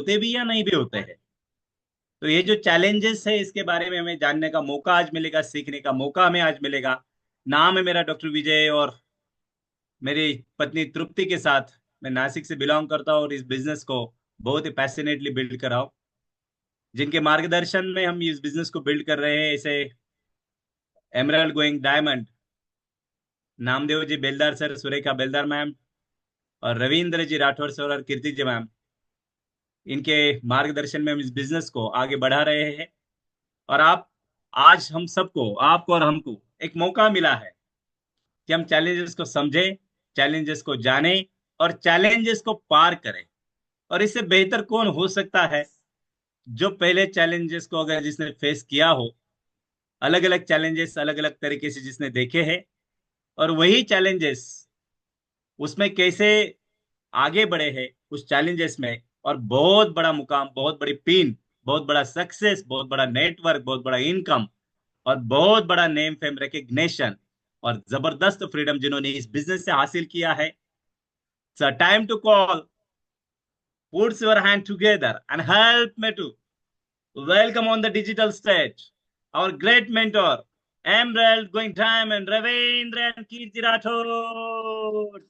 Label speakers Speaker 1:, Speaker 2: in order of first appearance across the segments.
Speaker 1: होते भी या नहीं भी होते हैं। तो ये जो चैलेंजेस है इसके बारे में हमें जानने का मौका आज मिलेगा, सीखने का मौका हमें आज मिलेगा। नाम है मेरा डॉक्टर विजय, और मेरी पत्नी तृप्ति के साथ मैं नासिक से बिलोंग करता हूँ और इस बिजनेस को बहुत ही पैशनेटली बिल्ड कर रहा हूँ। जिनके मार्गदर्शन में हम इस बिजनेस को बिल्ड कर रहे हैं, इसे emerald going diamond, Namdev ji बेलदार सर, सुरेखा बेलदार मैम, और रविंद्र जी राठौर सर और कीर्ति जी मैम, इनके मार्गदर्शन में हम इस बिजनेस को आगे बढ़ा रहे हैं। और आप, आज हम सबको, आपको और हमको एक मौका मिला है कि हम चैलेंजेस को समझें, चैलेंजेस को जानें और चैलेंजेस को पार करें। और इससे बेहतर कौन हो सकता है जो पहले चैलेंजेस को अगर जिसने फेस किया हो, अलग अलग चैलेंजेस अलग अलग तरीके से जिसने देखे हैं, और वही चैलेंजेस उसमें कैसे आगे बढ़े हैं उस चैलेंजेस में, और बहुत बड़ा मुकाम, बहुत बड़ी पिन, बहुत बड़ा सक्सेस, बहुत बड़ा नेटवर्क, बहुत बड़ा इनकम और बहुत बड़ा नेम फेम रिकग्निशन और जबरदस्त फ्रीडम जिन्होंने इस बिजनेस से हासिल किया है। It's time to call, puts your hand together and help me to welcome on the digital stage our great mentor, Emerald Going Diamond, Ravindra and Kirti Rathod.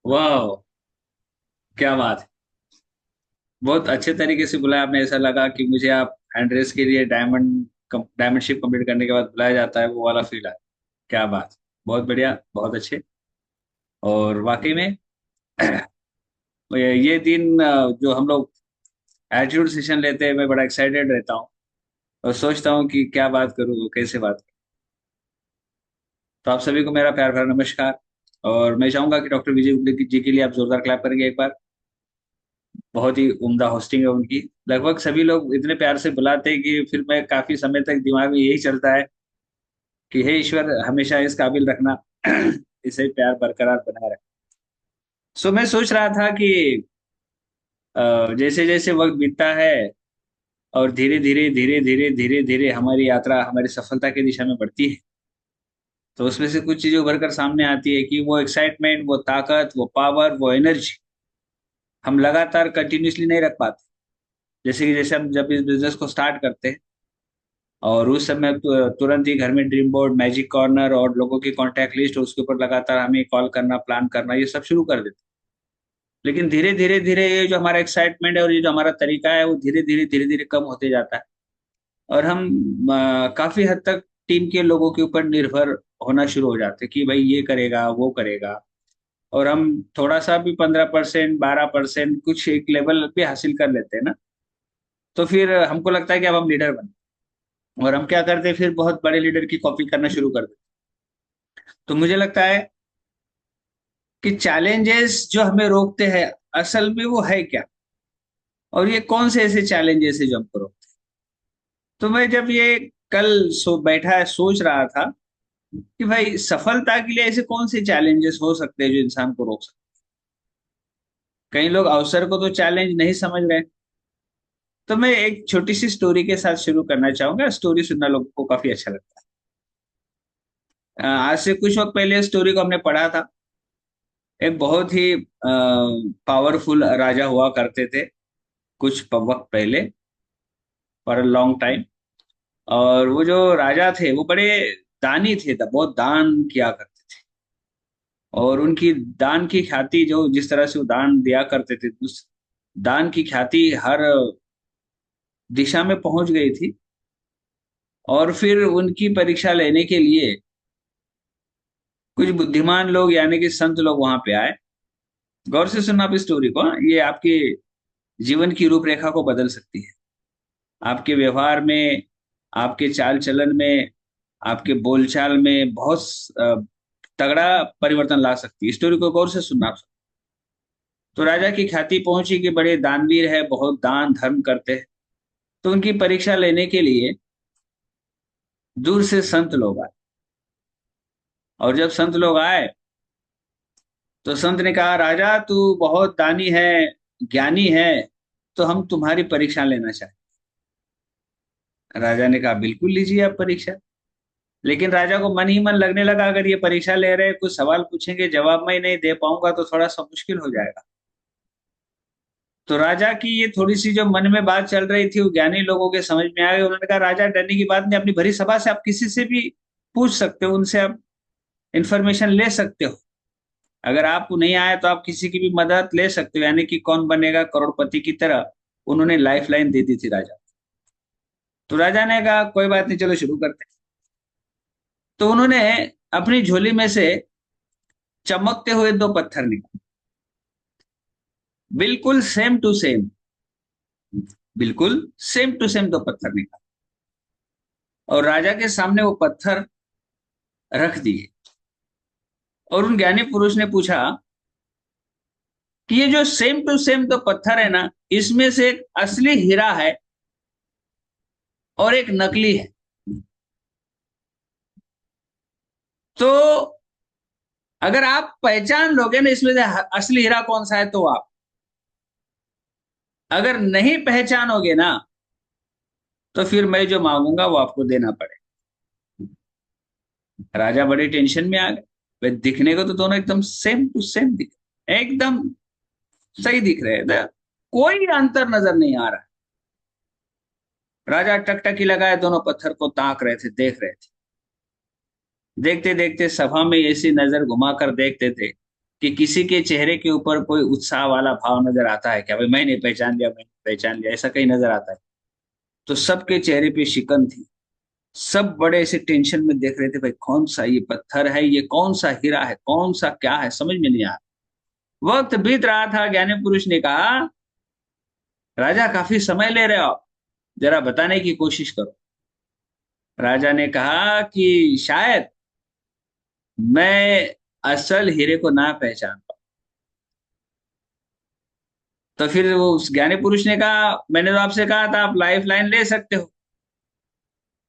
Speaker 2: वाह, क्या बात है। बहुत अच्छे तरीके से बुलाया आपने। ऐसा लगा कि मुझे आप हैंड रेस के लिए डायमंडशिप कंप्लीट करने के बाद बुलाया जाता है, वो वाला फील आया। क्या बात। बहुत बढ़िया, बहुत अच्छे। और वाकई में ये दिन जो हम लोग एटीट्यूड सेशन लेते हैं, मैं बड़ा एक्साइटेड रहता हूँ और सोचता हूँ कि क्या बात करूँ, कैसे बात करूँ। तो आप सभी को मेरा प्यार भरा नमस्कार। और मैं चाहूंगा कि डॉक्टर विजय गुप्ता जी के लिए आप जोरदार क्लैप करेंगे एक बार। बहुत ही उम्दा होस्टिंग है उनकी। लगभग सभी लोग इतने प्यार से बुलाते हैं कि फिर मैं काफी समय तक दिमाग में यही चलता है कि हे ईश्वर, हमेशा इस काबिल रखना, इसे प्यार बरकरार बनाए रखना। सो मैं सोच रहा था कि जैसे जैसे वक्त बीतता है और धीरे धीरे धीरे धीरे धीरे धीरे हमारी यात्रा हमारी सफलता की दिशा में बढ़ती है, तो उसमें से कुछ चीजें उभर कर सामने आती है कि वो एक्साइटमेंट, वो ताकत, वो पावर, वो एनर्जी हम लगातार कंटिन्यूसली नहीं रख पाते। जैसे कि जैसे हम जब इस बिजनेस को स्टार्ट करते हैं और उस समय तुरंत ही घर में ड्रीम बोर्ड, मैजिक कॉर्नर और लोगों की कांटेक्ट लिस्ट, उसके ऊपर लगातार हमें कॉल करना, प्लान करना, ये सब शुरू कर देते। लेकिन धीरे धीरे धीरे ये जो हमारा एक्साइटमेंट है और ये जो हमारा तरीका है, वो धीरे धीरे कम होते जाता है। और हम काफी हद तक टीम के लोगों के ऊपर निर्भर होना शुरू हो जाते हैं कि भाई ये करेगा, वो करेगा। और हम थोड़ा सा भी 15%, 12% कुछ एक लेवल पे हासिल कर लेते हैं ना, तो फिर हमको लगता है कि अब हम लीडर बने। और हम क्या करते हैं, फिर बहुत बड़े लीडर की कॉपी करना शुरू कर देते। तो मुझे लगता है कि चैलेंजेस जो हमें रोकते हैं, असल में वो है क्या, और ये कौन से ऐसे चैलेंजेस है जो हमको रोकते हैं। तो मैं जब ये कल बैठा सोच रहा था कि भाई सफलता के लिए ऐसे कौन से चैलेंजेस हो सकते हैं जो इंसान को रोक सकते हैं। कई लोग अवसर को तो चैलेंज नहीं समझ रहे। तो मैं एक छोटी सी स्टोरी के साथ शुरू करना चाहूंगा। स्टोरी सुनना लोगों को काफी अच्छा लगता है। आज से कुछ वक्त पहले स्टोरी को हमने पढ़ा था। एक बहुत ही पावरफुल राजा हुआ करते थे कुछ वक्त पहले, फॉर अ लॉन्ग टाइम। और वो जो राजा थे वो बड़े दानी थे, बहुत दान किया करते थे। और उनकी दान की ख्याति, जो जिस तरह से वो दान दिया करते थे, उस दान की ख्याति हर दिशा में पहुंच गई थी। और फिर उनकी परीक्षा लेने के लिए कुछ बुद्धिमान लोग यानी कि संत लोग वहां पे आए। गौर से सुनना आप इस स्टोरी को, हाँ? ये आपके जीवन की रूपरेखा को बदल सकती है। आपके व्यवहार में, आपके चाल चलन में, आपके बोलचाल में बहुत अ, तगड़ा परिवर्तन ला सकती है। स्टोरी को गौर से सुनना आप। तो राजा की ख्याति पहुंची कि बड़े दानवीर है, बहुत दान धर्म करते हैं। तो उनकी परीक्षा लेने के लिए दूर से संत लोग आए। और जब संत लोग आए तो संत ने कहा, राजा तू बहुत दानी है, ज्ञानी है, तो हम तुम्हारी परीक्षा लेना चाहते हैं। राजा ने कहा, बिल्कुल लीजिए आप परीक्षा। लेकिन राजा को मन ही मन लगने लगा, अगर ये परीक्षा ले रहे हैं, कुछ सवाल पूछेंगे, जवाब मैं ही नहीं दे पाऊंगा तो थोड़ा सा मुश्किल हो जाएगा। तो राजा की ये थोड़ी सी जो मन में बात चल रही थी वो ज्ञानी लोगों के समझ में आ गई। उन्होंने कहा राजा डरने की बात नहीं, अपनी भरी सभा से आप किसी से भी पूछ सकते हो, उनसे आप इंफॉर्मेशन ले सकते हो। अगर आपको नहीं आए तो आप किसी की भी मदद ले सकते हो, यानी कि कौन बनेगा करोड़पति की तरह उन्होंने लाइफ लाइन दे दी थी राजा। तो राजा ने कहा कोई बात नहीं, चलो शुरू करते हैं। तो उन्होंने अपनी झोली में से चमकते हुए दो पत्थर निकाले, बिल्कुल सेम टू सेम, बिल्कुल सेम टू सेम दो पत्थर निकाले और राजा के सामने वो पत्थर रख दिए। और उन ज्ञानी पुरुष ने पूछा कि ये जो सेम टू सेम दो पत्थर है ना, इसमें से एक असली हीरा है और एक नकली है। तो अगर आप पहचान लोगे ना इसमें से असली हीरा कौन सा है तो आप, अगर नहीं पहचानोगे ना तो फिर मैं जो मांगूंगा वो आपको देना पड़ेगा। राजा बड़ी टेंशन में आ गए। वे दिखने को तो दोनों एकदम सेम टू सेम दिख रहे, एकदम सही दिख रहे थे, कोई अंतर नजर नहीं आ रहा। राजा टकटकी लगाए दोनों पत्थर को ताक रहे थे, देख रहे थे। देखते देखते सभा में ऐसी नजर घुमाकर देखते थे कि किसी के चेहरे के ऊपर कोई उत्साह वाला भाव नजर आता है क्या, भाई मैंने पहचान लिया, मैंने पहचान लिया, ऐसा कहीं नजर आता है। तो सबके चेहरे पे शिकन थी। सब बड़े ऐसे टेंशन में देख रहे थे, भाई कौन सा ये पत्थर है, ये कौन सा हीरा है, कौन सा क्या है, समझ में नहीं आ रहा। वक्त बीत रहा था। ज्ञानी पुरुष ने कहा राजा काफी समय ले रहे हो आप, जरा बताने की कोशिश करो। राजा ने कहा कि शायद मैं असल हीरे को ना पहचान पाऊं। तो फिर वो उस ज्ञानी पुरुष ने कहा मैंने तो आपसे कहा था आप लाइफ लाइन ले सकते हो,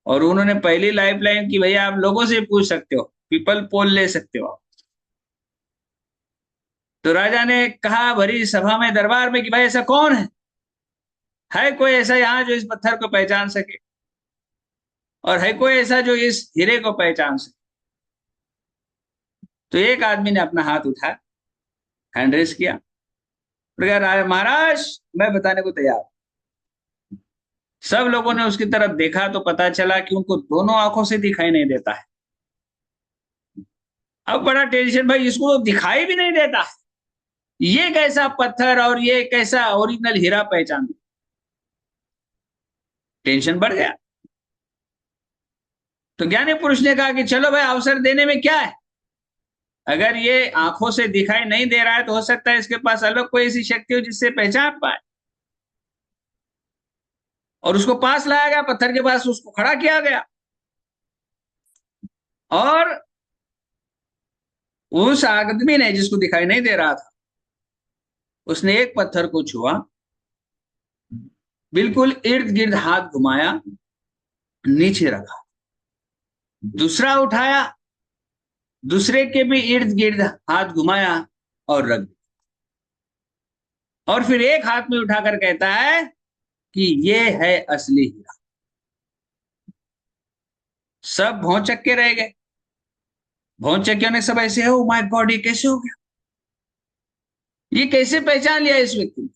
Speaker 2: और उन्होंने पहली लाइफ लाइन की भैया आप लोगों से पूछ सकते हो, पीपल पोल ले सकते हो आप। तो राजा ने कहा भरी सभा में दरबार में कि भाई ऐसा कौन है कोई ऐसा यहाँ जो इस पत्थर को पहचान सके, और है कोई ऐसा जो इस हीरे को पहचान सके। तो एक आदमी ने अपना हाथ उठाया, हैंड रेस किया, और कहा महाराज मैं बताने को तैयार हूं। सब लोगों ने उसकी तरफ देखा तो पता चला कि उनको दोनों आंखों से दिखाई नहीं देता है। अब बड़ा टेंशन, भाई इसको तो दिखाई भी नहीं देता, ये कैसा पत्थर और ये कैसा ओरिजिनल हीरा पहचान। टेंशन बढ़ गया। तो ज्ञानी पुरुष ने कहा कि चलो भाई अवसर देने में क्या है, अगर ये आंखों से दिखाई नहीं दे रहा है तो हो सकता है इसके पास अलग कोई ऐसी शक्ति हो जिससे पहचान पाए। और उसको पास लाया गया, पत्थर के पास उसको खड़ा किया गया, और उस आदमी ने जिसको दिखाई नहीं दे रहा था उसने एक पत्थर को छुआ, बिल्कुल इर्द गिर्द हाथ घुमाया, नीचे रखा, दूसरा उठाया, दूसरे के भी इर्द गिर्द हाथ घुमाया और रख दिया। और फिर एक हाथ में उठाकर कहता है कि ये है असली हीरा। सब भौचक्के के रह गए। भौचक्के ने सब ऐसे हो माय गॉड ये कैसे हो गया, ये कैसे पहचान लिया इस व्यक्ति ने।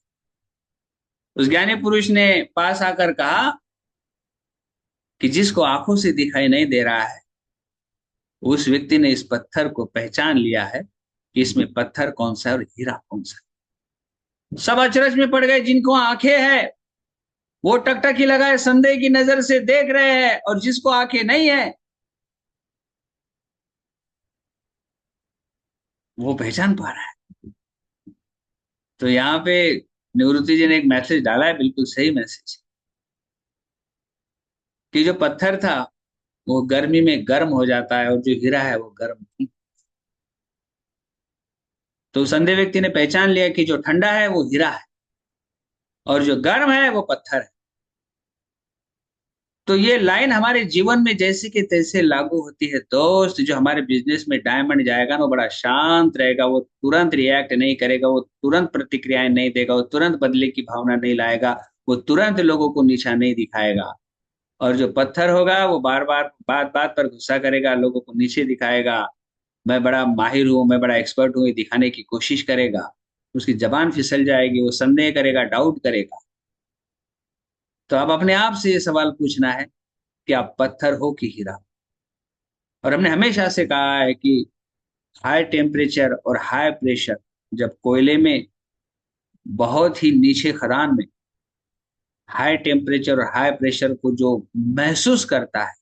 Speaker 2: उस ज्ञानी पुरुष ने पास आकर कहा कि जिसको आंखों से दिखाई नहीं दे रहा है उस व्यक्ति ने इस पत्थर को पहचान लिया है कि इसमें पत्थर कौन सा है और हीरा कौन सा है। सब अचरज में पड़ गए। जिनको आंखें हैं वो टकटकी लगाए संदेह की नजर से देख रहे हैं, और जिसको आंखें नहीं है वो पहचान पा रहा है। तो यहाँ पे निवृत्ति जी ने एक मैसेज डाला है, बिल्कुल सही मैसेज, कि जो पत्थर था वो गर्मी में गर्म हो जाता है और जो हीरा है वो गर्म नहीं। तो संदेह व्यक्ति ने पहचान लिया कि जो ठंडा है वो हीरा है और जो गर्म है वो पत्थर है। तो ये लाइन हमारे जीवन में जैसे कि तैसे लागू होती है दोस्त। जो हमारे बिजनेस में डायमंड जाएगा ना वो बड़ा शांत रहेगा, वो तुरंत रिएक्ट नहीं करेगा, वो तुरंत प्रतिक्रियाएं नहीं देगा, वो तुरंत बदले की भावना नहीं लाएगा, वो तुरंत लोगों को नीचा नहीं दिखाएगा। और जो पत्थर होगा वो बार बार बात बात पर गुस्सा करेगा, लोगों को नीचे दिखाएगा, मैं बड़ा माहिर हूं, मैं बड़ा एक्सपर्ट हूं, ये दिखाने की कोशिश करेगा। उसकी जबान फिसल जाएगी, वो संदेह करेगा, डाउट करेगा। तो अब अपने आप से ये सवाल पूछना है कि आप पत्थर हो कि हीरा। और हमने हमेशा से कहा है कि हाई टेम्परेचर और हाई प्रेशर, जब कोयले में बहुत ही नीचे खदान में हाई टेम्परेचर और हाई प्रेशर को जो महसूस करता है,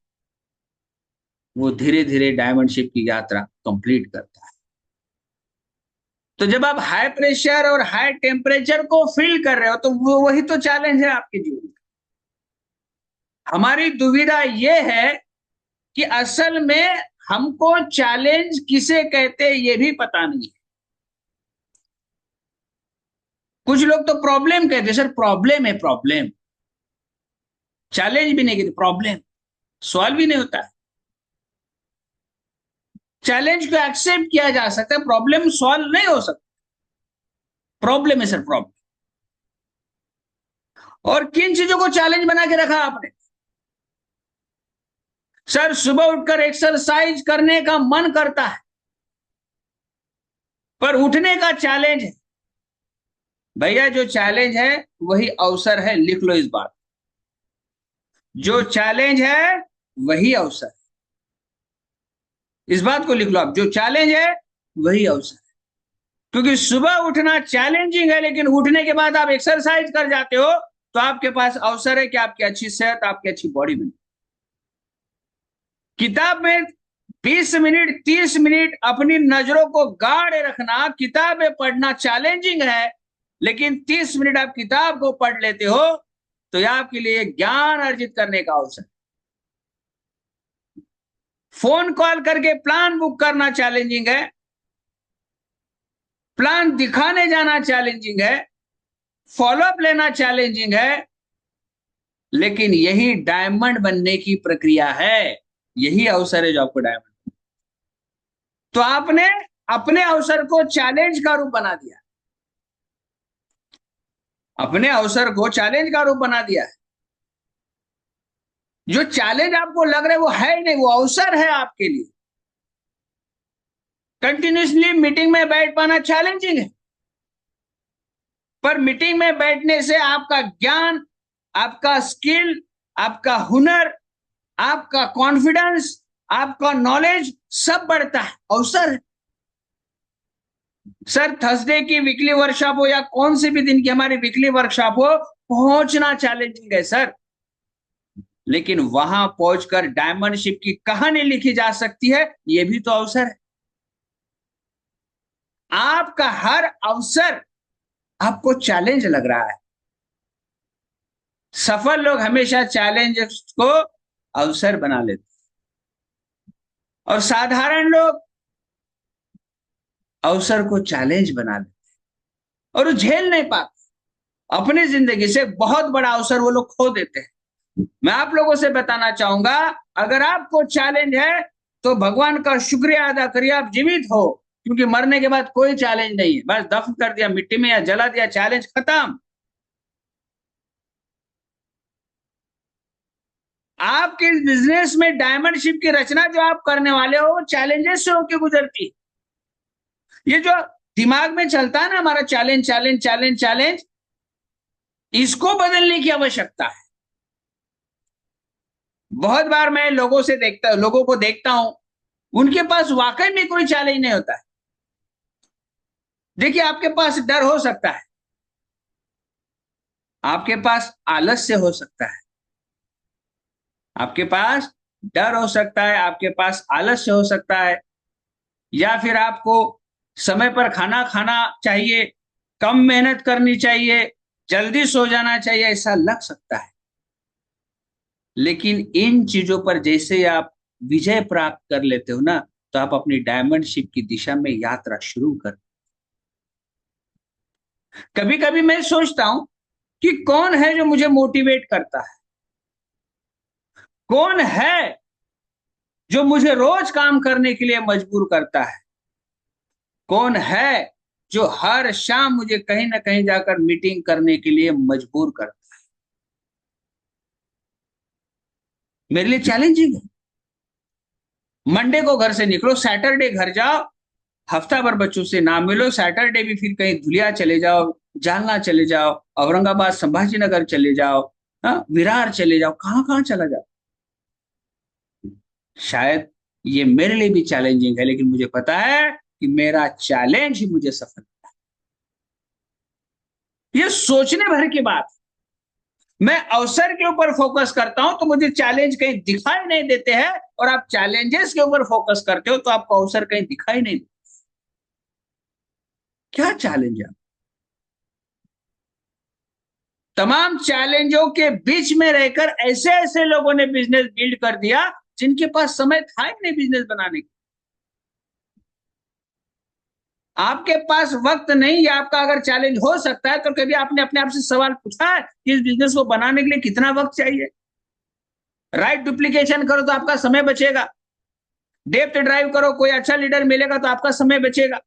Speaker 2: वो धीरे धीरे डायमंड शिप की यात्रा कंप्लीट करता है। तो जब आप हाई प्रेशर और हाई टेम्परेचर को फील कर रहे हो, तो वो वही तो चैलेंज है आपके जीवन का। हमारी दुविधा ये है कि असल में हमको चैलेंज किसे कहते हैं ये भी पता नहीं है। कुछ लोग तो प्रॉब्लम कहते हैं, सर प्रॉब्लम है प्रॉब्लम, चैलेंज भी नहीं कहते, प्रॉब्लम सॉल्व भी नहीं होता है। चैलेंज को एक्सेप्ट किया जा सकता है, प्रॉब्लम सॉल्व नहीं हो सकता। प्रॉब्लम है सर प्रॉब्लम। और किन चीजों को चैलेंज बना के रखा आपने? सर सुबह उठकर एक्सरसाइज करने का मन करता है, पर उठने का चैलेंज है। भैया जो चैलेंज है वही अवसर है, लिख लो इस बात। जो चैलेंज है वही अवसर, इस बात को लिख लो आप। जो चैलेंज है वही अवसर है। क्योंकि सुबह उठना चैलेंजिंग है, लेकिन उठने के बाद आप एक्सरसाइज कर जाते हो, तो आपके पास अवसर है कि आपकी अच्छी सेहत, आपकी अच्छी बॉडी बने। किताब में 20 मिनट 30 मिनट अपनी नजरों को गाढ़े रखना, किताबें पढ़ना चैलेंजिंग है, लेकिन 30 मिनट आप किताब को पढ़ लेते हो, तो यह आपके लिए ज्ञान अर्जित करने का अवसर। फोन कॉल करके प्लान बुक करना चैलेंजिंग है, प्लान दिखाने जाना चैलेंजिंग है, फॉलोअप लेना चैलेंजिंग है, लेकिन यही डायमंड बनने की प्रक्रिया है। यही अवसर है जो आपको डायमंड। तो आपने अपने अवसर को चैलेंज का रूप बना दिया, अपने अवसर को चैलेंज का रूप बना दिया है। जो चैलेंज आपको लग रहा है वो है ही नहीं, वो अवसर है आपके लिए। कंटिन्यूसली मीटिंग में बैठ पाना चैलेंजिंग है, पर मीटिंग में बैठने से आपका ज्ञान, आपका स्किल, आपका हुनर, आपका कॉन्फिडेंस, आपका नॉलेज सब बढ़ता है, अवसर है। सर थर्सडे की वीकली वर्कशॉप हो या कौन से भी दिन की हमारी वीकली वर्कशॉप हो, पहुंचना चैलेंजिंग है सर, लेकिन वहां पहुंचकर डायमंड शिप की कहानी लिखी जा सकती है, यह भी तो अवसर है। आपका हर अवसर आपको चैलेंज लग रहा है। सफल लोग हमेशा चैलेंज को अवसर बना लेते हैं, और साधारण लोग अवसर को चैलेंज बना लेते हैं, और वो झेल नहीं पाते। अपनी जिंदगी से बहुत बड़ा अवसर वो लोग खो देते हैं। मैं आप लोगों से बताना चाहूंगा, अगर आपको चैलेंज है तो भगवान का शुक्रिया अदा करिए, आप जीवित हो। क्योंकि मरने के बाद कोई चैलेंज नहीं है, बस दफन कर दिया मिट्टी में या जला दिया, चैलेंज खत्म। आपके बिजनेस में डायमंड शिप की रचना जो आप करने वाले हो, वो चैलेंजेस से होकर गुजरती है। ये जो दिमाग में चलता है ना हमारा, चैलेंज चैलेंज चैलेंज चैलेंज, इसको बदलने की आवश्यकता है। बहुत बार मैं लोगों को देखता हूं, उनके पास वाकई में कोई चैलेंज नहीं होता है। देखिए आपके पास डर हो सकता है, आपके पास आलस्य हो सकता है, आपके पास डर हो सकता है, आपके पास आलस्य हो सकता है, या फिर आपको समय पर खाना खाना चाहिए, कम मेहनत करनी चाहिए, जल्दी सो जाना चाहिए, ऐसा लग सकता है। लेकिन इन चीजों पर जैसे आप विजय प्राप्त कर लेते हो ना, तो आप अपनी डायमंड शिप की दिशा में यात्रा शुरू कर। कभी कभी मैं सोचता हूं कि कौन है जो मुझे मोटिवेट करता है, कौन है जो मुझे रोज काम करने के लिए मजबूर करता है, कौन है जो हर शाम मुझे कहीं ना कहीं जाकर मीटिंग करने के लिए मजबूर करता है। मेरे लिए चैलेंजिंग है। मंडे को घर से निकलो, सैटरडे घर जाओ, हफ्ता भर बच्चों से ना मिलो, सैटरडे भी फिर कहीं धुलिया चले जाओ, जालना चले जाओ, औरंगाबाद संभाजीनगर चले जाओ, हाँ, विरार चले जाओ, कहाँ कहाँ चला जाओ। शायद ये मेरे लिए भी चैलेंजिंग है, लेकिन मुझे पता है कि मेरा चैलेंज ही मुझे सफल। ये सोचने भर की बात। मैं अवसर के ऊपर फोकस करता हूं तो मुझे चैलेंज कहीं दिखाई नहीं देते हैं, और आप चैलेंजेस के ऊपर फोकस करते हो तो आपको अवसर कहीं दिखाई नहीं देते। क्या चैलेंज है? तमाम चैलेंजों के बीच में रहकर ऐसे ऐसे लोगों ने बिजनेस बिल्ड कर दिया जिनके पास समय था ही नहीं बिजनेस बनाने का। आपके पास वक्त नहीं, या आपका अगर चैलेंज हो सकता है तो कभी आपने अपने आप से सवाल पूछा है कि इस बिजनेस को बनाने के लिए कितना वक्त चाहिए? राइट डुप्लीकेशन करो तो आपका समय बचेगा, डेप्थ ड्राइव करो, कोई अच्छा लीडर मिलेगा तो आपका समय बचेगा।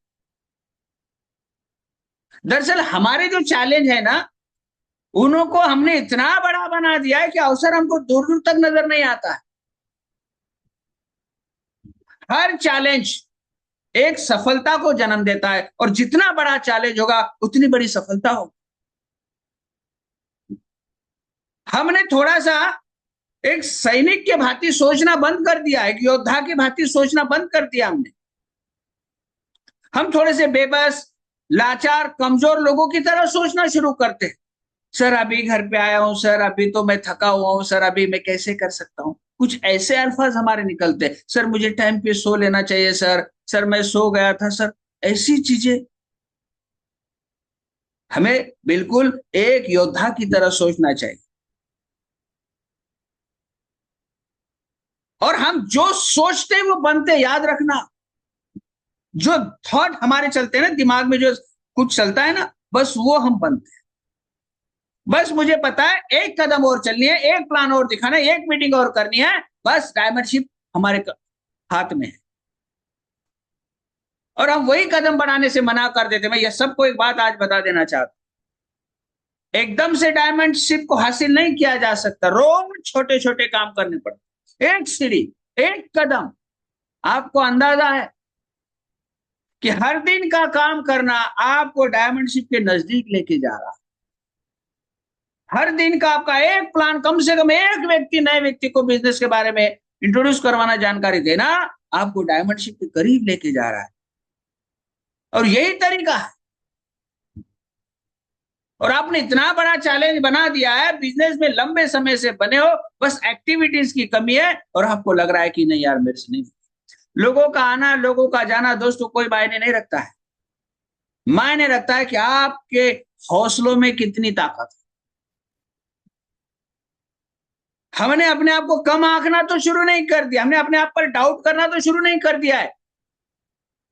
Speaker 2: दरअसल हमारे जो चैलेंज है ना, उनको हमने इतना बड़ा बना दिया है कि अवसर हमको दूर दूर तक नजर नहीं आता है। हर चैलेंज एक सफलता को जन्म देता है, और जितना बड़ा चैलेंज होगा उतनी बड़ी सफलता होगी। हमने थोड़ा सा एक सैनिक के भांति सोचना बंद कर दिया है, एक योद्धा के भांति सोचना बंद कर दिया हमने। हम थोड़े से बेबस, लाचार, कमजोर लोगों की तरह सोचना शुरू करते हैं। सर अभी घर पे आया हूं, सर अभी तो मैं थका हुआ हूं, सर अभी मैं कैसे कर सकता हूं। कुछ ऐसे अल्फाज हमारे निकलते हैं, सर मुझे टाइम पे सो लेना चाहिए, सर मैं सो गया था सर। ऐसी चीजें। हमें बिल्कुल एक योद्धा की तरह सोचना चाहिए, और हम जो सोचते हैं वो बनते हैं, याद रखना। जो थॉट हमारे चलते हैं ना दिमाग में, जो कुछ चलता है ना, बस वो हम बनते हैं। बस मुझे पता है एक कदम और चलनी है, एक प्लान और दिखाना है, एक मीटिंग और करनी है, बस डायमंड शिप हमारे हाथ में है। और हम वही कदम बढ़ाने से मना कर देते। मैं ये सबको एक बात आज बता देना चाहता हूं, एकदम से डायमंड शिप को हासिल नहीं किया जा सकता, रोज छोटे छोटे काम करने पड़ते, एक सीढ़ी, एक कदम। आपको अंदाजा है कि हर दिन का काम करना आपको डायमंड शिप के नजदीक लेके जा रहा है। हर दिन का आपका एक प्लान, कम से कम एक व्यक्ति, नए व्यक्ति को बिजनेस के बारे में इंट्रोड्यूस करवाना, जानकारी देना, आपको डायमंड शिप के करीब लेके जा रहा है। और यही तरीका है। और आपने इतना बड़ा चैलेंज बना दिया है, बिजनेस में लंबे समय से बने हो, बस एक्टिविटीज की कमी है, और आपको लग रहा है कि नहीं यार मेरे से नहीं। लोगों का आना, लोगों का जाना दोस्तों कोई मायने नहीं रखता है। मायने रखता है कि आपके हौसलों में कितनी ताकत है। हमने अपने आप को कम आंकना तो शुरू नहीं कर दिया, हमने अपने आप पर डाउट करना तो शुरू नहीं कर दिया है,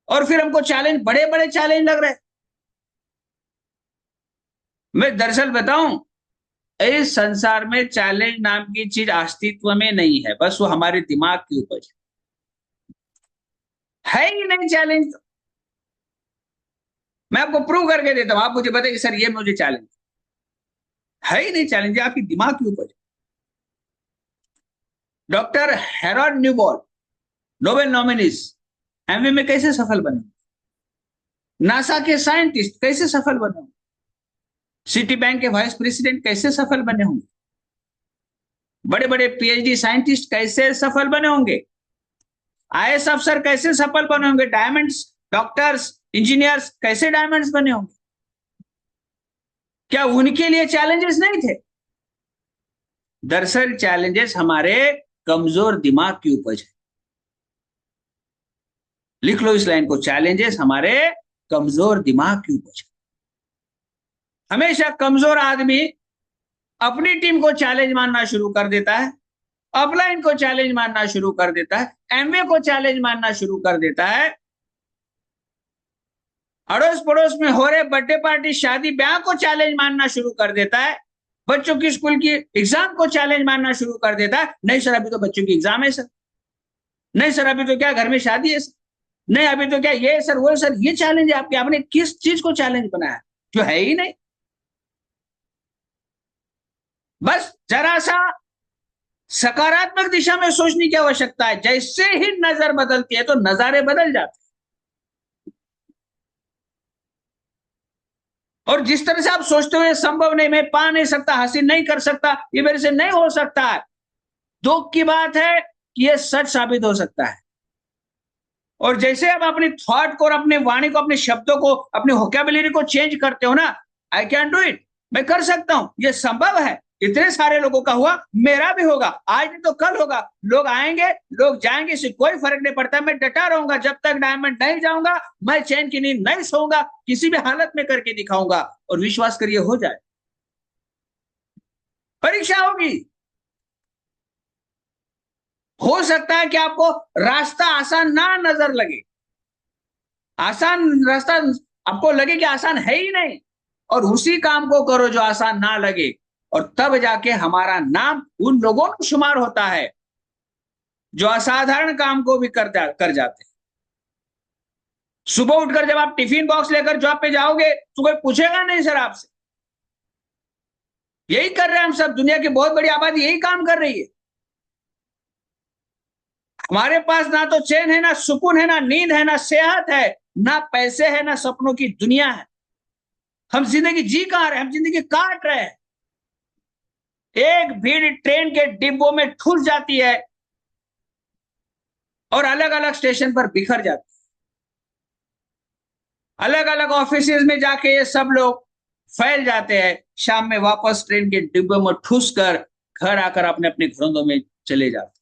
Speaker 2: और फिर हमको चैलेंज, बड़े बड़े चैलेंज लग रहे हैं। मैं दरअसल बताऊं, इस संसार में चैलेंज नाम की चीज अस्तित्व में नहीं है, बस वो हमारे दिमाग की उपज है ही नहीं चैलेंज। मैं आपको प्रूव करके देता हूं, आप मुझे बताइए सर ये मुझे चैलेंज है ही नहीं। चैलेंज आपकी दिमाग की उपज। Doctor Harold Newball, Nobel nominees, Amway में कैसे सफल बने? नासा के साइंटिस्ट कैसे सफल बने? सिटी बैंक के वाइस प्रेसिडेंट कैसे सफल बने होंगे? बड़े बड़े पीएचडी साइंटिस्ट कैसे सफल बने होंगे? आईएएस अफसर कैसे सफल बने होंगे? डायमंड्स, डॉक्टर्स, इंजीनियर्स कैसे डायमंड्स बने होंगे? क्या उनके लिए चैलेंजेस नहीं थे? दरअसल चैलेंजेस हमारे कमजोर दिमाग की उपज है। लिख लो इस लाइन को, चैलेंजेस हमारे कमजोर दिमाग की उपज है। हमेशा कमजोर आदमी अपनी टीम को चैलेंज मानना शुरू कर देता है, अपलाइन को चैलेंज मानना शुरू कर देता है, एमवे को चैलेंज मानना शुरू कर देता है, अड़ोस पड़ोस में हो रहे बर्थडे पार्टी, शादी ब्याह को चैलेंज मानना शुरू कर देता है, बच्चों की स्कूल की एग्जाम को चैलेंज मानना शुरू कर देता है। नहीं सर अभी तो बच्चों की एग्जाम है सर, नहीं सर अभी तो क्या घर में शादी है सर, नहीं अभी तो क्या ये सर वो सर। ये चैलेंज है आपके, आपने किस चीज को चैलेंज बनाया जो है ही नहीं। बस जरा सा सकारात्मक दिशा में सोचने की आवश्यकता है। जैसे ही नजर बदलती है तो नजारे बदल जाते हैं। और जिस तरह से आप सोचते हो ये संभव नहीं, मैं पा नहीं सकता, हासिल नहीं कर सकता, ये मेरे से नहीं हो सकता है, दुख की बात है कि ये सच साबित हो सकता है। और जैसे आप अपने थॉट को और अपने वाणी को, अपने शब्दों को, अपनी वोकैबुलरी को चेंज करते हो ना, आई कैन डू इट, मैं कर सकता हूं, ये संभव है, इतने सारे लोगों का हुआ, मेरा भी होगा, आज नहीं तो कल होगा, लोग आएंगे लोग जाएंगे, इससे कोई फर्क नहीं पड़ता, मैं डटा रहूंगा, जब तक डायमंड नहीं जाऊंगा मैं चैन की नींद नहीं सोऊंगा, किसी भी हालत में करके दिखाऊंगा। और विश्वास करिए हो जाए। परीक्षा होगी, हो सकता है कि आपको रास्ता आसान ना नजर लगे, आसान रास्ता आपको लगे कि आसान है ही नहीं, और उसी काम को करो जो आसान ना लगे, और तब जाके हमारा नाम उन लोगों में शुमार होता है जो असाधारण काम को भी कर जाते हैं। सुबह उठकर जब आप टिफिन बॉक्स लेकर जॉब पे जाओगे तो कोई पूछेगा नहीं सर आपसे, यही कर रहे हैं हम सब, दुनिया की बहुत बड़ी आबादी यही काम कर रही है। हमारे पास ना तो चैन है, ना सुकून है, ना नींद है, ना सेहत है, ना पैसे है, ना सपनों की दुनिया है। हम जिंदगी जी कहां रहे, हम जिंदगी काट रहे हैं। एक भीड़ ट्रेन के डिब्बों में ठुस जाती है और अलग अलग स्टेशन पर बिखर जाती है, अलग अलग ऑफिस में जाके ये सब लोग फैल जाते हैं, शाम में वापस ट्रेन के डिब्बों में ठुस कर घर आकर अपने अपने घरों में चले जाते हैं।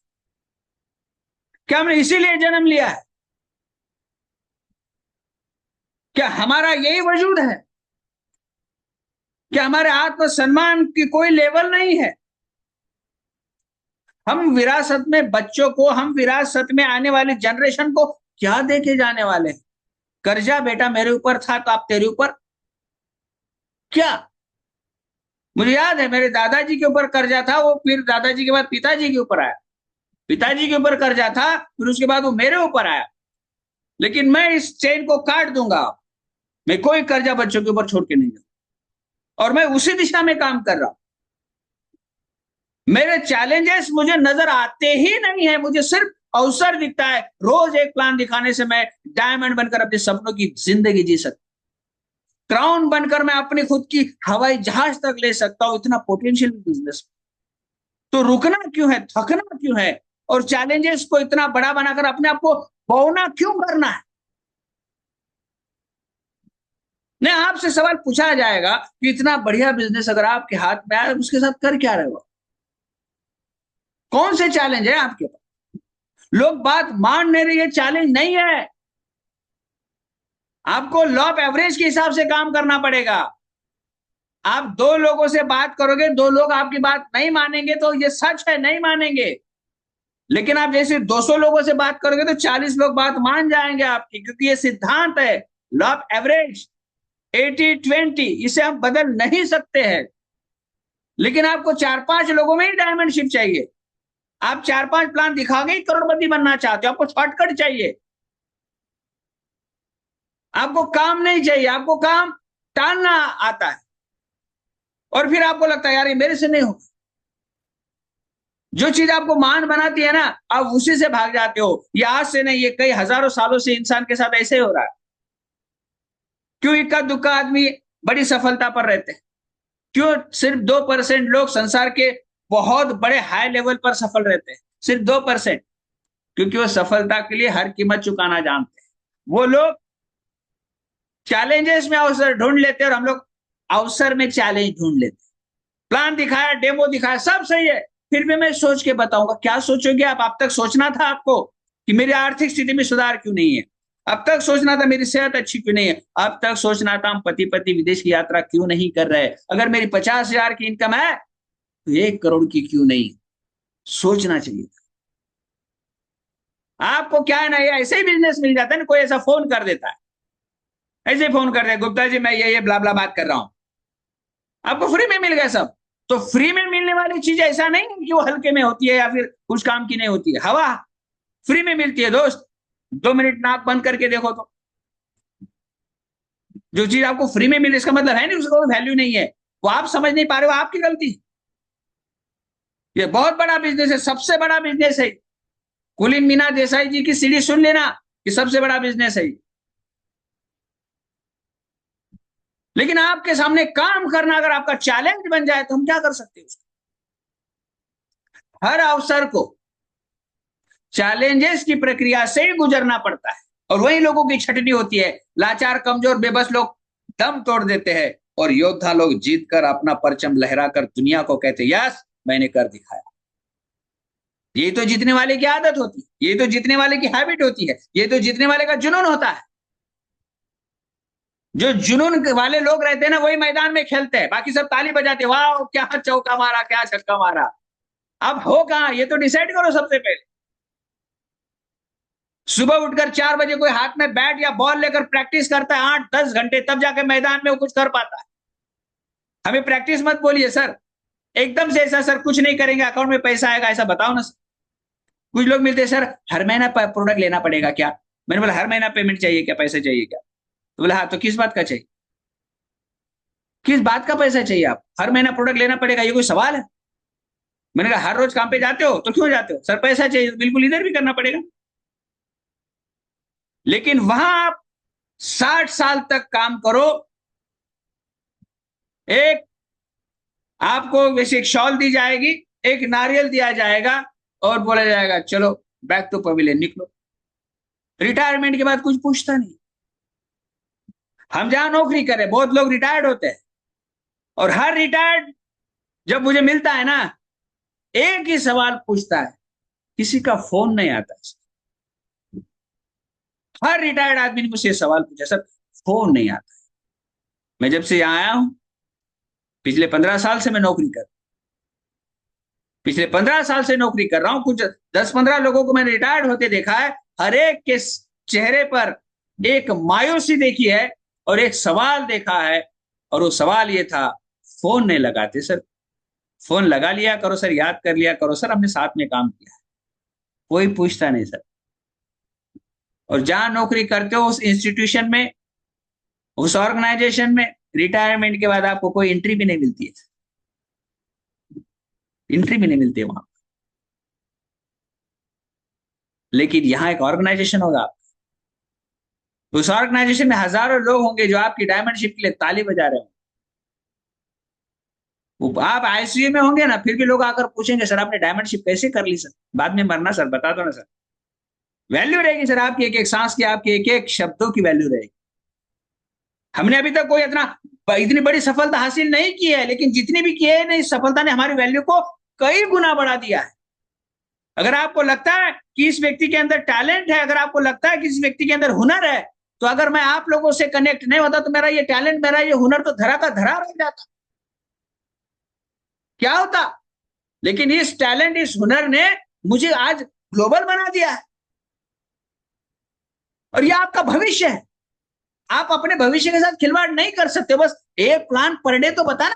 Speaker 2: क्या हमने इसीलिए जन्म लिया है? क्या हमारा यही वजूद है? क्या हमारे आत्मसम्मान की कोई लेवल नहीं है? हम विरासत में बच्चों को, हम विरासत में आने वाली जनरेशन को क्या देके जाने वाले हैं? कर्जा बेटा मेरे ऊपर था तो आप तेरे ऊपर क्या? मुझे याद है मेरे दादाजी के ऊपर कर्जा था, वो फिर दादाजी के बाद पिताजी के ऊपर आया, पिताजी के ऊपर कर्जा था, फिर उसके बाद वो मेरे ऊपर आया। लेकिन मैं इस चेन को काट दूंगा, मैं कोई कर्जा बच्चों के ऊपर छोड़ के नहीं जाऊं, और मैं उसी दिशा में काम कर रहा हूं। मेरे चैलेंजेस मुझे नजर आते ही नहीं है, मुझे सिर्फ अवसर दिखता है, रोज एक प्लान दिखाने से मैं डायमंड बनकर अपने सपनों की जिंदगी जी सकता, क्राउन बनकर मैं अपनी खुद की हवाई जहाज तक ले सकता हूं, इतना पोटेंशियल बिजनेस। तो रुकना क्यों है, थकना क्यों है, और चैलेंजेस को इतना बड़ा बनाकर अपने आप को बौना क्यों करना है? नहीं, आपसे सवाल पूछा जाएगा कि इतना बढ़िया बिजनेस अगर आपके हाथ में आए, उसके साथ कर क्या रहे हो? कौन से चैलेंज है आपके पास? लोग बात मान नहीं रही है, चैलेंज नहीं है, आपको लॉ ऑफ एवरेज के हिसाब से काम करना पड़ेगा। आप दो लोगों से बात करोगे, दो लोग आपकी बात नहीं मानेंगे तो ये सच है, नहीं मानेंगे। लेकिन आप जैसे 200 लोगों से बात करोगे तो 40 लोग बात मान जाएंगे आपकी, क्योंकि ये सिद्धांत है, लॉ ऑफ एवरेज, 80-20, इसे हम बदल नहीं सकते हैं। लेकिन आपको 4-5 लोगों में ही डायमंडशिप चाहिए। आप 4-5 प्लान दिखाओगे ही करोड़पति बनना चाहते हो, आपको शॉर्टकट चाहिए, आपको काम नहीं चाहिए, आपको काम टालना आता है, और फिर आपको लगता है यार ये मेरे से नहीं होगा। जो चीज आपको मान बनाती है ना, आप उसी से भाग जाते हो। ये आज से नहीं, ये कई हजारों सालों से इंसान के साथ ऐसे ही हो रहा है। क्यों इक्का दुक्का आदमी बड़ी सफलता पर रहते हैं? क्यों सिर्फ 2% लोग संसार के बहुत बड़े हाई लेवल पर सफल रहते हैं? सिर्फ 2%। क्योंकि वो सफलता के लिए हर कीमत चुकाना जानते हैं। वो लोग चैलेंजेस में अवसर ढूंढ लेते हैं, और हम लोग अवसर में चैलेंज ढूंढ लेते हैं। प्लान दिखाया, डेमो दिखाया, सब सही है, फिर भी मैं सोच के बताऊंगा। क्या सोचोगे आप? अब तक सोचना था आपको कि मेरी आर्थिक स्थिति में सुधार क्यों नहीं है, अब तक सोचना था मेरी सेहत अच्छी क्यों नहीं है, अब तक सोचना था हम पति पत्नी विदेश की यात्रा क्यों नहीं कर रहे, अगर मेरी 50,000 की इनकम है तो 1 करोड़ की क्यों नहीं। सोचना चाहिए। आपको क्या है ना, ये ऐसे ही बिजनेस मिल जाता है ना, कोई ऐसा फोन कर देता है, ऐसे फोन कर रहे गुप्ता जी मैं ये ब्ला ब्ला बात कर रहा हूं, आपको फ्री में मिल गया सब। तो फ्री में मिलने वाली चीज ऐसा नहीं है कि वो हल्के में होती है या फिर कुछ काम की नहीं होती है। हवा फ्री में मिलती है दोस्त, 2 मिनट नाक बंद करके देखो तो। जो चीज आपको फ्री में मिले इसका मतलब है नहीं उसका कोई वैल्यू नहीं है, वो आप समझ नहीं पा रहे हो, आपकी गलती। ये बहुत बड़ा बिजनेस है, सबसे बड़ा बिजनेस है। कुलीन मीना देसाई जी की सीढ़ी सुन लेना कि सबसे बड़ा बिजनेस है। लेकिन आपके सामने काम करना अगर आपका चैलेंज बन जाए तो हम क्या कर सकते हैं? हर अवसर को चैलेंजेस की प्रक्रिया से ही गुजरना पड़ता है, और वही लोगों की छटनी होती है। लाचार, कमजोर, बेबस लोग दम तोड़ देते हैं, और योद्धा लोग जीत कर अपना परचम लहराकर दुनिया को कहते, यस मैंने कर दिखाया। ये तो जीतने वाले की आदत होती है, ये तो जीतने वाले की हैबिट होती है, ये तो जीतने वाले का जुनून होता है। जो जुनून वाले लोग रहते हैं ना, वही मैदान में खेलते हैं, बाकी सब ताली बजाते, वाह क्या चौका मारा, क्या छक्का मारा। अब हो कहां, ये तो डिसाइड करो सबसे पहले। सुबह उठकर 4 बजे कोई हाथ में बैट या बॉल लेकर प्रैक्टिस करता है 8-10 घंटे, तब जाके मैदान में वो कुछ कर पाता है। हमें प्रैक्टिस मत बोलिए सर, एकदम से ऐसा सर कुछ नहीं करेंगे अकाउंट में पैसा आएगा, ऐसा बताओ ना सर। कुछ लोग मिलते हैं, सर हर महीना प्रोडक्ट लेना पड़ेगा क्या? मैंने बोला हर महीना पेमेंट चाहिए क्या, पैसे चाहिए क्या? तो बोला हाँ, तो किस बात का चाहिए, किस बात का पैसा चाहिए? आप हर महीना प्रोडक्ट लेना पड़ेगा, ये कोई सवाल है? मैंने कहा हर रोज काम पे जाते हो तो क्यों जाते हो? सर पैसा चाहिए, तो बिल्कुल इधर भी करना पड़ेगा। लेकिन वहां आप 60 साल तक काम करो, एक आपको वैसे एक शॉल दी जाएगी, एक नारियल दिया जाएगा, और बोला जाएगा चलो बैक टू पवेलियन, निकलो। रिटायरमेंट के बाद कुछ पूछता नहीं। हम जहां नौकरी करें, बहुत लोग रिटायर्ड होते हैं, और हर रिटायर्ड जब मुझे मिलता है ना, एक ही सवाल पूछता है, किसी का फोन नहीं आता है। हर रिटायर्ड आदमी ने मुझसे सवाल पूछा, सर फोन नहीं आता। मैं जब से यहां आया हूं, पिछले 15 साल से मैं नौकरी कर पिछले 15 साल से नौकरी कर रहा हूं, कुछ 10-15 लोगों को मैंने रिटायर्ड होते देखा है। हर एक के चेहरे पर एक मायूसी देखी है, और एक सवाल देखा है, और वो सवाल ये था, फोन नहीं लगाते सर, फोन लगा लिया करो सर, याद कर लिया करो सर, हमने साथ में काम किया है। कोई पूछता नहीं सर। और जहां नौकरी करते हो उस इंस्टीट्यूशन में, उस ऑर्गेनाइजेशन में, रिटायरमेंट के बाद आपको कोई एंट्री भी नहीं मिलती है, एंट्री भी नहीं मिलती है वहां। लेकिन यहाँ एक ऑर्गेनाइजेशन होगा, उस ऑर्गेनाइजेशन में हजारों लोग होंगे जो आपकी डायमंडशिप के लिए ताली बजा रहे होंगे। आप आईसीयू में होंगे ना, फिर भी लोग आकर पूछेंगे सर आपने डायमंडशिप कैसे कर ली सर, बाद में मरना सर, बता दो ना सर। वैल्यू रहेगी सर आपकी एक एक सांस की, आपके एक एक शब्दों की वैल्यू रहेगी। हमने अभी तक कोई इतनी बड़ी सफलता हासिल नहीं की है, लेकिन जितनी भी की है ना, इस सफलता ने हमारी वैल्यू को कई गुना बढ़ा दिया है। अगर आपको लगता है कि इस व्यक्ति के अंदर टैलेंट है, अगर आपको लगता है कि इस व्यक्ति के अंदर हुनर है, तो अगर मैं आप लोगों से कनेक्ट नहीं होता तो मेरा ये टैलेंट, मेरा ये हुनर तो धरा का धरा रह जाता, क्या होता। लेकिन इस टैलेंट, इस हुनर ने मुझे आज ग्लोबल बना दिया है, और ये आपका भविष्य है। आप अपने भविष्य के साथ खिलवाड़ नहीं कर सकते। बस एक प्लान पर डे तो बताना,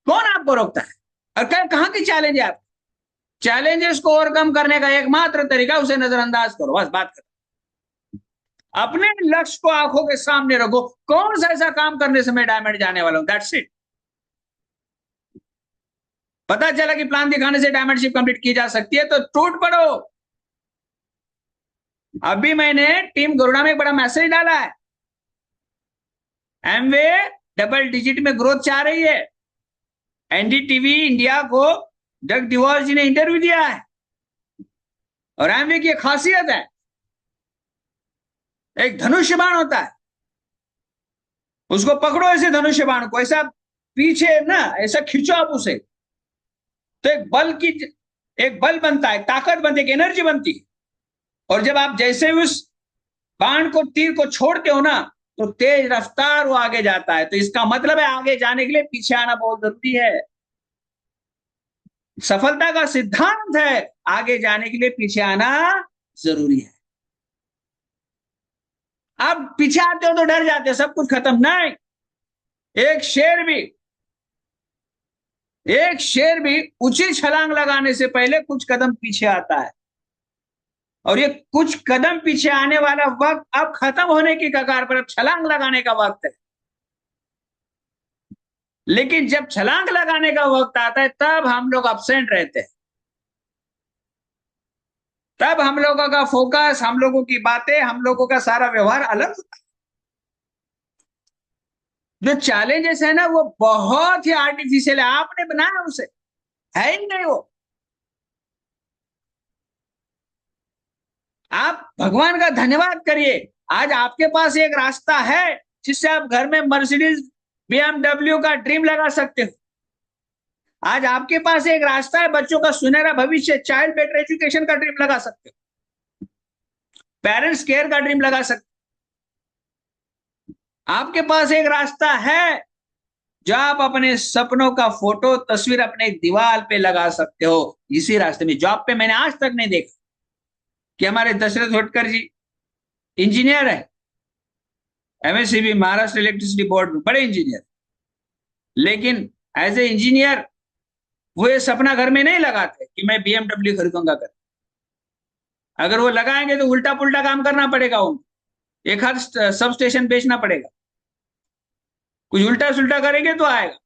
Speaker 2: कौन आपको रोकता है? और कहां की चैलेंज है आप? चैलेंजेस को ओवरकम करने का एकमात्र तरीका, उसे नजरअंदाज करो, बस बात करो। अपने लक्ष्य को आंखों के सामने रखो, कौन सा ऐसा काम करने से मैं डायमंड जाने वाला हूं, दैट्स इट। पता चला कि प्लान दिखाने से डायमंडशिप कंप्लीट की जा सकती है, तो टूट पड़ो। अभी मैंने टीम गरुड़ा में एक बड़ा मैसेज डाला है, एमवे डबल डिजिट में ग्रोथ चाह रही है। एनडीटीवी इंडिया को डग डिवॉर्स जी ने इंटरव्यू दिया है, और एमवे की एक खासियत है, एक धनुष्य बाण होता है, उसको पकड़ो ऐसे धनुष्य बाण को, ऐसा पीछे ना ऐसा खींचो आप उसे, तो एक बल बनता है, ताकत बनती है, एक एनर्जी बनती है। और जब आप जैसे उस बाण को, तीर को छोड़ते हो ना, तो तेज रफ्तार वो आगे जाता है। तो इसका मतलब है आगे जाने के लिए पीछे आना बहुत जरूरी है। सफलता का सिद्धांत है, आगे जाने के लिए पीछे आना जरूरी है। आप पीछे आते हो तो डर जाते हो, सब कुछ खत्म नहीं। एक शेर भी ऊंची छलांग लगाने से पहले कुछ कदम पीछे आता है, और ये कुछ कदम पीछे आने वाला वक्त अब खत्म होने की कगार पर, अब छलांग लगाने का वक्त है। लेकिन जब छलांग लगाने का वक्त आता है, तब हम लोग अब्सेंट रहते हैं, तब हम लोगों का फोकस, हम लोगों की बातें, हम लोगों का सारा व्यवहार अलग होता है। जो चैलेंजेस है ना वो बहुत ही आर्टिफिशियल है, आपने बनाया उसे, है ही नहीं वो। आप भगवान का धन्यवाद करिए, आज आपके पास एक रास्ता है जिससे आप घर में मर्सिडीज बीएमडब्ल्यू का ड्रीम लगा सकते हो। आज आपके पास एक रास्ता है बच्चों का सुनहरा भविष्य, चाइल्ड बेटर एजुकेशन का ड्रीम लगा सकते हो, पेरेंट्स केयर का ड्रीम लगा सकते हो। आपके पास एक रास्ता है जो आप अपने सपनों का फोटो तस्वीर अपने दीवार पे लगा सकते हो। इसी रास्ते में जॉब पे मैंने आज तक नहीं देखा कि हमारे दशरथ होटकर जी इंजीनियर है, एमएससीबी महाराष्ट्र इलेक्ट्रिसिटी बोर्ड में बड़े इंजीनियर, लेकिन एज ए इंजीनियर वो ये सपना घर में नहीं लगाते कि मैं बीएमडब्ल्यू खरीदूंगा कर। अगर वो लगाएंगे तो उल्टा पुल्टा काम करना पड़ेगा उनको, एक हर सब स्टेशन बेचना पड़ेगा, कुछ उल्टा सुल्टा करेंगे तो आएगा।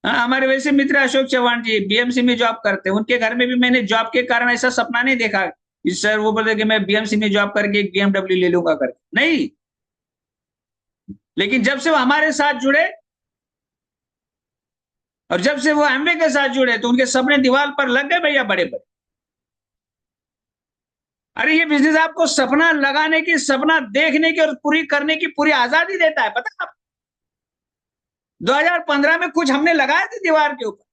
Speaker 2: हाँ, हमारे वैसे मित्र अशोक चौहान जी बीएमसी में जॉब करते हैं, उनके घर में भी मैंने जॉब के कारण ऐसा सपना नहीं देखा कि सर वो बोले कि मैं बीएमसी में जॉब करके एक बीएमडब्ल्यू ले लूंगा करके, नहीं। लेकिन जब से वो हमारे साथ जुड़े और जब से वो एमवे के साथ जुड़े तो उनके सपने दीवार पर लग गए भैया, बड़े बड़े। अरे ये बिजनेस आपको सपना लगाने की, सपना देखने की और पूरी करने की पूरी आजादी देता है, पता है आप। 2015 में कुछ हमने लगाए थे दीवार के ऊपर,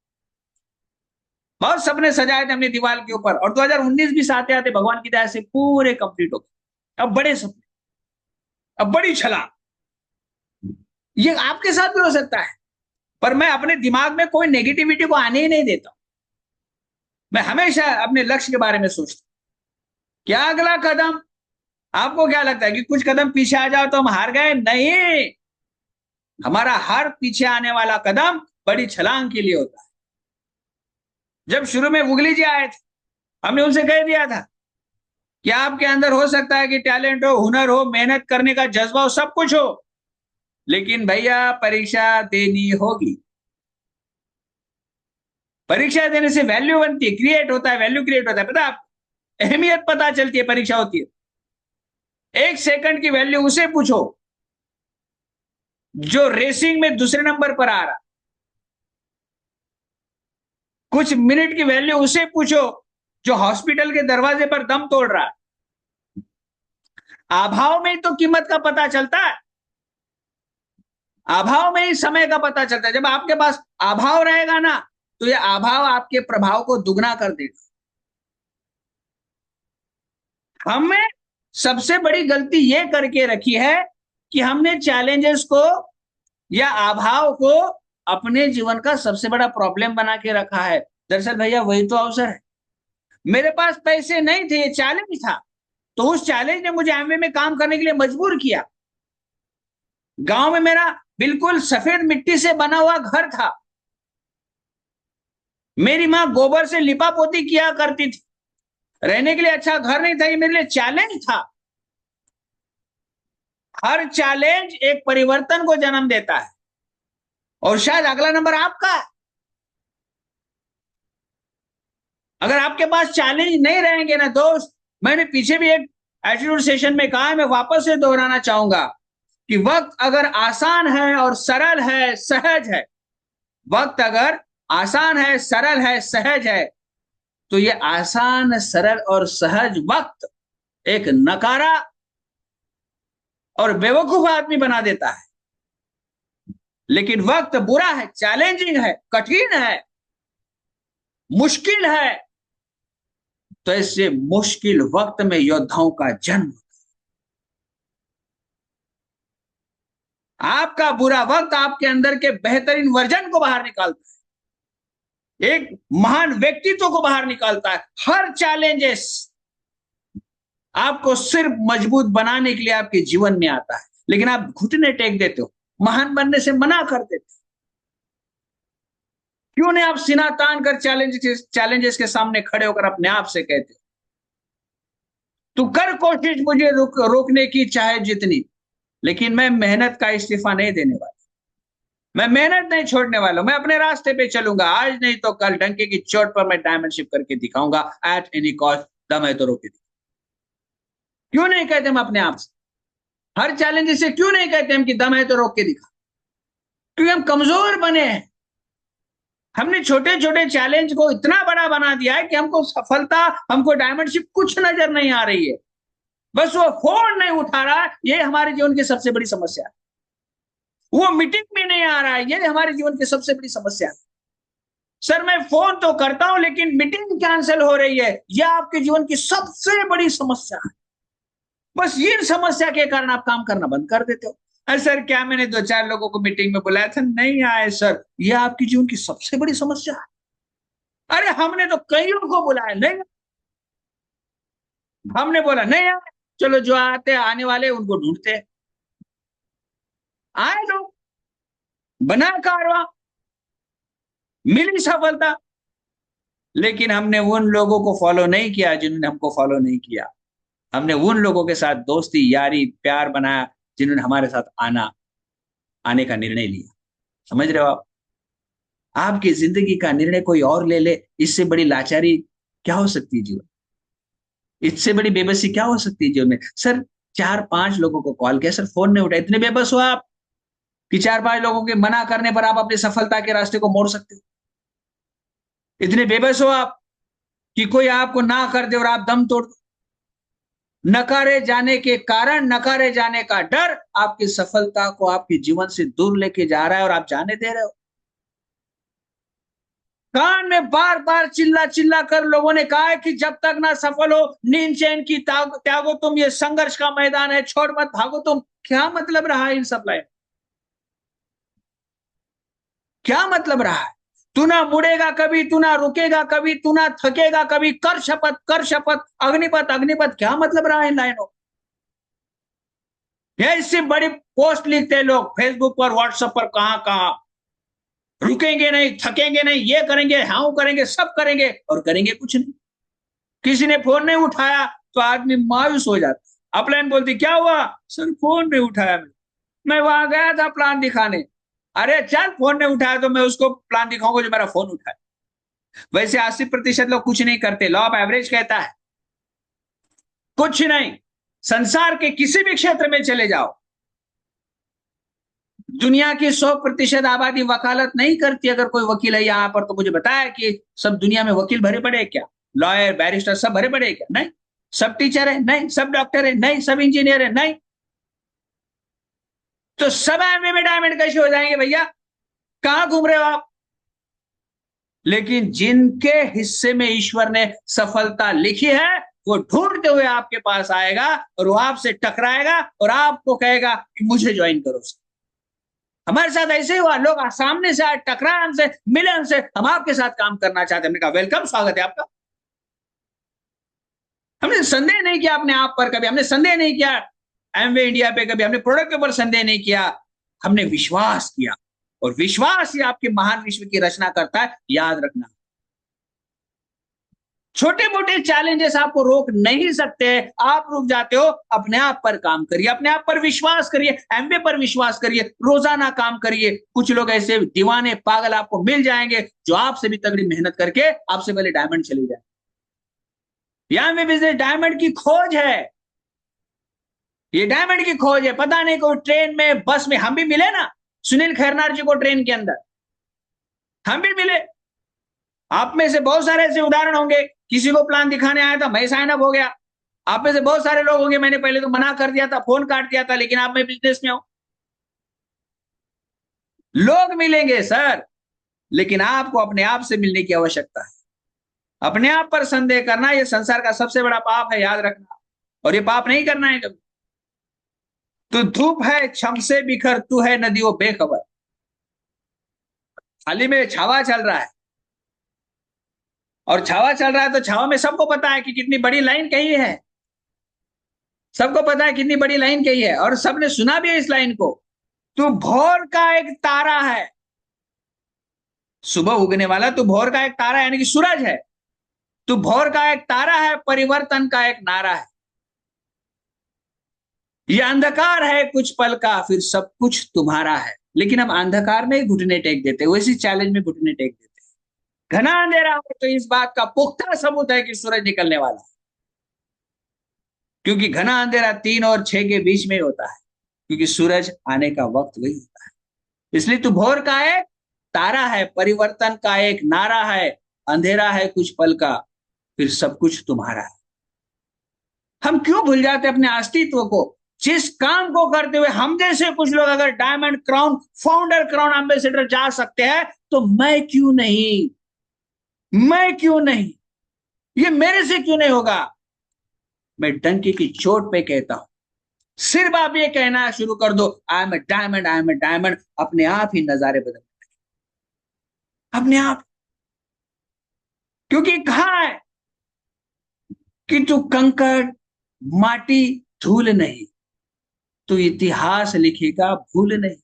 Speaker 2: बहुत सपने सजाए थे हमने दीवार के ऊपर, और 2019 भी आते आते भगवान की दया से पूरे कंप्लीट हो गए। अब बड़े सपने, अब बड़ी छलांग, ये आपके साथ भी हो सकता है। पर मैं अपने दिमाग में कोई नेगेटिविटी को आने ही नहीं देता। मैं हमेशा अपने लक्ष्य के बारे में सोचता हूं, क्या अगला कदम। आपको क्या लगता है कि कुछ कदम पीछे आ जाओ तो हम हार गए? नहीं, हमारा हर पीछे आने वाला कदम बड़ी छलांग के लिए होता है। जब शुरू में मुगली जी आए थे, हमने उनसे कह दिया था कि आपके अंदर हो सकता है कि टैलेंट हो, हुनर हो, मेहनत करने का जज्बा हो, सब कुछ हो, लेकिन भैया परीक्षा देनी होगी। परीक्षा देने से वैल्यू बनती है, क्रिएट होता है, वैल्यू क्रिएट होता है, पता है आपको, अहमियत पता चलती है, परीक्षा होती है। 1 सेकंड की वैल्यू उसे पूछो जो रेसिंग में दूसरे नंबर पर आ रहा, कुछ मिनट की वैल्यू उसे पूछो जो हॉस्पिटल के दरवाजे पर दम तोड़ रहा है। अभाव में ही तो कीमत का पता चलता है, अभाव में ही समय का पता चलता है। जब आपके पास अभाव रहेगा ना तो ये अभाव आपके प्रभाव को दुगना कर देगा। हमें सबसे बड़ी गलती ये करके रखी है कि हमने चैलेंजेस को या अभाव को अपने जीवन का सबसे बड़ा प्रॉब्लम बना के रखा है। दरअसल भैया वही तो अवसर है। मेरे पास पैसे नहीं थे, ये चैलेंज था, तो उस चैलेंज ने मुझे एमवे में काम करने के लिए मजबूर किया। गांव में मेरा बिल्कुल सफेद मिट्टी से बना हुआ घर था, मेरी माँ गोबर से लिपा पोती किया करती थी, रहने के लिए अच्छा घर नहीं था, ये मेरे लिए चैलेंज था। हर चैलेंज एक परिवर्तन को जन्म देता है, और शायद अगला नंबर आपका है। अगर आपके पास चैलेंज नहीं रहेंगे ना दोस्त, मैंने पीछे भी एक एटीट्यूड सेशन में कहा है, मैं वापस से दोहराना चाहूंगा कि वक्त अगर आसान है और सरल है, सहज है, वक्त अगर आसान है, सरल है, सहज है, तो ये आसान, सरल और सहज वक्त एक नकारा और बेवकूफ आदमी बना देता है। लेकिन वक्त बुरा है, चैलेंजिंग है, कठिन है, मुश्किल है, तो ऐसे मुश्किल वक्त में योद्धाओं का जन्म। आपका बुरा वक्त आपके अंदर के बेहतरीन वर्जन को बाहर निकालता है, एक महान व्यक्तित्व को बाहर निकालता है। हर चैलेंजेस आपको सिर्फ मजबूत बनाने के लिए आपके जीवन में आता है, लेकिन आप घुटने टेक देते हो, महान बनने से मना कर देते हो। क्यों नहीं आप सीना तान कर चैलेंजेस के सामने खड़े होकर अपने आप से कहते हो, तू कर कोशिश मुझे रोकने की चाहे जितनी, लेकिन मैं मेहनत का इस्तीफा नहीं देने वाला, मैं मेहनत नहीं छोड़ने वाला, मैं अपने रास्ते पे चलूंगा, आज नहीं तो कल डंके की चोट पर मैं डायमंडशिप करके दिखाऊंगा, एट एनी कॉस्ट, दम है तो रोके। क्यों नहीं कहते हम अपने आप से, हर चैलेंज से क्यों नहीं कहते हम कि दम है तो रोक के दिखा। क्योंकि हम कमजोर बने हैं। हमने छोटे छोटे चैलेंज को इतना बड़ा बना दिया है कि हमको सफलता, हमको डायमंडशिप कुछ नजर नहीं आ रही है। बस वो फोन नहीं उठा रहा, ये हमारे जीवन की सबसे बड़ी समस्या है। वो मीटिंग में नहीं आ रहा है, ये हमारे जीवन की सबसे बड़ी समस्या है। सर मैं फोन तो करता हूं लेकिन मीटिंग कैंसिल हो रही है, यह आपके जीवन की सबसे बड़ी समस्या है। बस ये समस्या के कारण आप काम करना बंद कर देते हो। अरे सर क्या मैंने दो चार लोगों को मीटिंग में बुलाया था, नहीं आए सर, यह आपके जीवन की सबसे बड़ी समस्या है। अरे हमने तो कईयों को बुलाया, नहीं, हमने बोला नहीं आए, चलो जो आते आने वाले उनको ढूंढते हैं। आए लोग, बना कारवा, मिली सफलता, लेकिन हमने उन लोगों को फॉलो नहीं किया जिन्होंने हमको फॉलो नहीं किया। हमने उन लोगों के साथ दोस्ती यारी प्यार बनाया जिन्होंने हमारे साथ आने का निर्णय लिया। समझ रहे हो आप? आपकी जिंदगी का निर्णय कोई और ले ले, इससे बड़ी लाचारी क्या हो सकती है जीवन, इससे बड़ी बेबसी क्या हो सकती है जीवन में। सर चार पांच लोगों को कॉल किया, सर फोन नहीं उठाया, इतने बेबस हो आप कि चार पांच लोगों के मना करने पर आप अपनी सफलता के रास्ते को मोड़ सकते हो। इतने बेबस हो आप कि कोई आपको ना कर दे और आप दम तोड़ दो। नकारे जाने के कारण, नकारे जाने का डर आपकी सफलता को आपके जीवन से दूर लेके जा रहा है और आप जाने दे रहे हो। कान में बार बार चिल्ला चिल्ला कर लोगों ने कहा है कि जब तक ना सफल हो नींद चैन की त्यागो तुम, ये संघर्ष का मैदान है, छोड़ मत भागो तुम। क्या मतलब रहा है इन सब लाइन, क्या मतलब रहा है? तू ना मुड़ेगा कभी, तू ना रुकेगा कभी, तू ना थकेगा कभी, कर शपथ, कर शपथ, अग्निपथ अग्निपथ, क्या मतलब रहा है इन लाइनों? ये इससे बड़ी पोस्ट लिखते हैं लोग फेसबुक पर, व्हाट्सएप पर, कहां कहां, रुकेंगे नहीं, थकेंगे नहीं, ये करेंगे, हाँ करेंगे, सब करेंगे, और करेंगे कुछ नहीं। किसी ने फोन नहीं उठाया तो आदमी मायूस हो जाता। अपलाइन बोलती क्या हुआ, सर फोन नहीं उठाया, मैं वहां गया था प्लान दिखाने। अरे चल, फोन नहीं उठाया तो मैं उसको प्लान दिखाऊंगा जो मेरा फोन उठाए। वैसे 80% लोग कुछ नहीं करते, लॉ ऑफ एवरेज कहता है कुछ नहीं। संसार के किसी भी क्षेत्र में चले जाओ, दुनिया की 100% आबादी वकालत नहीं करती। अगर कोई वकील है यहाँ पर तो मुझे बताया कि सब दुनिया में वकील भरे पड़े हैं क्या, लॉयर बैरिस्टर सब भरे पड़े हैं क्या? नहीं। सब टीचर है? नहीं। सब डॉक्टर है? नहीं। सब इंजीनियर है? नहीं। तो सब एमए में डायमंड कैसे हो जाएंगे भैया? कहां घूम रहे हो आप? लेकिन जिनके हिस्से में ईश्वर ने सफलता लिखी है वो ढूंढते हुए आपके पास आएगा और वो आपसे टकराएगा और आपको कहेगा कि मुझे ज्वाइन करो। हमारे साथ ऐसे ही हुआ, लोग सामने से आए, टकराए हमसे, मिले हमसे, हम आपके साथ काम करना चाहते हैं। हमने कहा वेलकम, स्वागत है आपका। हमने संदेह नहीं किया अपने आप पर कभी, हमने संदेह नहीं किया एमवे इंडिया पे कभी, हमने प्रोडक्ट के ऊपर संदेह नहीं किया, हमने विश्वास किया। और विश्वास ही आपके महान विश्व की रचना करता है, याद रखना। छोटे मोटे चैलेंजेस आपको रोक नहीं सकते, आप रुक जाते हो। अपने आप पर काम करिए, अपने आप पर विश्वास करिए, एमबे पर विश्वास करिए, रोजाना काम करिए। कुछ लोग ऐसे दीवाने पागल आपको मिल जाएंगे जो आपसे भी तगड़ी मेहनत करके आपसे पहले डायमंड चले जाए। यहां में बिजनेस डायमंड की खोज है, ये डायमंड की खोज है। पता नहीं कोई ट्रेन में, बस में, हम भी मिले ना सुनील खैरनार जी को ट्रेन के अंदर, हम भी मिले। आप में से बहुत सारे ऐसे उदाहरण होंगे, किसी को प्लान दिखाने आया था, मैं साइन अप हो गया। आप में से बहुत सारे लोग होंगे, मैंने पहले तो मना कर दिया था, फोन काट दिया था, लेकिन आप मैं बिजनेस में हो। लोग मिलेंगे सर, लेकिन आपको अपने आप से मिलने की आवश्यकता है। अपने आप पर संदेह करना यह संसार का सबसे बड़ा पाप है, याद रखना। और ये पाप नहीं करना है कभी। तू धूप है छम से बिखर, तू है नदियों बेखबर। खाली में छावा चल रहा है, और छावा चल रहा है तो छावा में सबको पता है कि कितनी बड़ी लाइन कही है, सबको पता है कितनी बड़ी लाइन कही है, और सबने सुना भी है इस लाइन को। तू भोर का एक तारा है, सुबह उगने वाला, तू भोर का एक तारा यानी कि सूरज है। तू भोर का एक तारा है, परिवर्तन का एक नारा है। ये अंधकार है कुछ पल का, फिर सब कुछ तुम्हारा है। लेकिन हम अंधकार में ही घुटने टेक देते, वैसी चैलेंज में घुटने टेक देते। घना अंधेरा हो तो इस बात का पुख्ता सबूत है कि सूरज निकलने वाला है, क्योंकि घना अंधेरा 3 और 6 के बीच में होता है, क्योंकि सूरज आने का वक्त वही होता है। इसलिए तू भोर का एक तारा है, परिवर्तन का एक नारा है, अंधेरा है कुछ पल का, फिर सब कुछ तुम्हारा है। हम क्यों भूल जाते अपने अस्तित्व को? जिस काम को करते हुए हम जैसे कुछ लोग अगर diamond crown, founder crown ambassador जा सकते हैं, तो मैं क्यों नहीं? मैं क्यों नहीं? ये मेरे से क्यों नहीं होगा? मैं डंकी की चोट पे कहता हूं, सिर्फ आप ये कहना शुरू कर दो, I am a diamond, I am a diamond, अपने आप ही नजारे बदल, अपने आप। क्योंकि कहा है कि तू कंकड़, माटी, धूल नहीं, तू इतिहास लिखेगा भूल नहीं।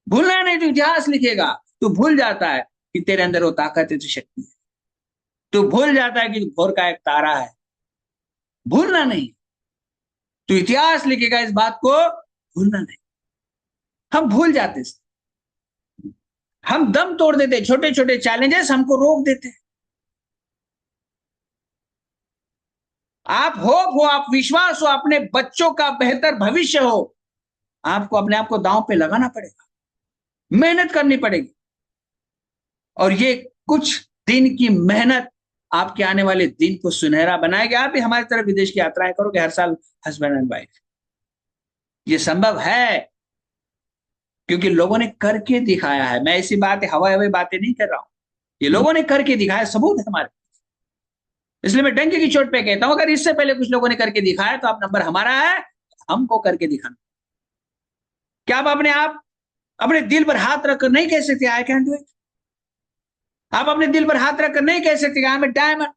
Speaker 2: भूलना नहीं, तू इतिहास लिखेगा। तू भूल जाता है कि तेरे अंदर वो ताकत है, तो शक्ति है। तू भूल जाता है कि तू भोर का एक तारा है। भूलना नहीं, तू इतिहास लिखेगा, इस बात को भूलना नहीं। हम भूल जाते, हम दम तोड़ देते, छोटे छोटे चैलेंजेस हमको रोक देते। आप होप हो, आप विश्वास हो, अपने बच्चों का बेहतर भविष्य हो, आपको अपने आप को दांव पे लगाना पड़ेगा, मेहनत करनी पड़ेगी। और ये कुछ दिन की मेहनत आपके आने वाले दिन को सुनहरा बनाएगी। आप भी हमारी तरफ विदेश की यात्राएं करोगे हर साल, हस्बैंड एंड वाइफ। ये संभव है क्योंकि लोगों ने करके दिखाया है। मैं ऐसी बातें, हवाई हवाई बातें नहीं कर रहा हूं, ये लोगों ने करके दिखाया, सबूत है हमारे। इसलिए मैं डंके की चोट पे कहता हूं, अगर इससे पहले कुछ लोगों ने करके दिखाया तो आप नंबर हमारा है, हमको करके दिखाना। क्या आप अपने दिल पर हाथ रखकर नहीं कह सकते आई कैन डू इट? आप अपने दिल पर हाथ रखकर नहीं कह सकते आई एम ए डायमंड?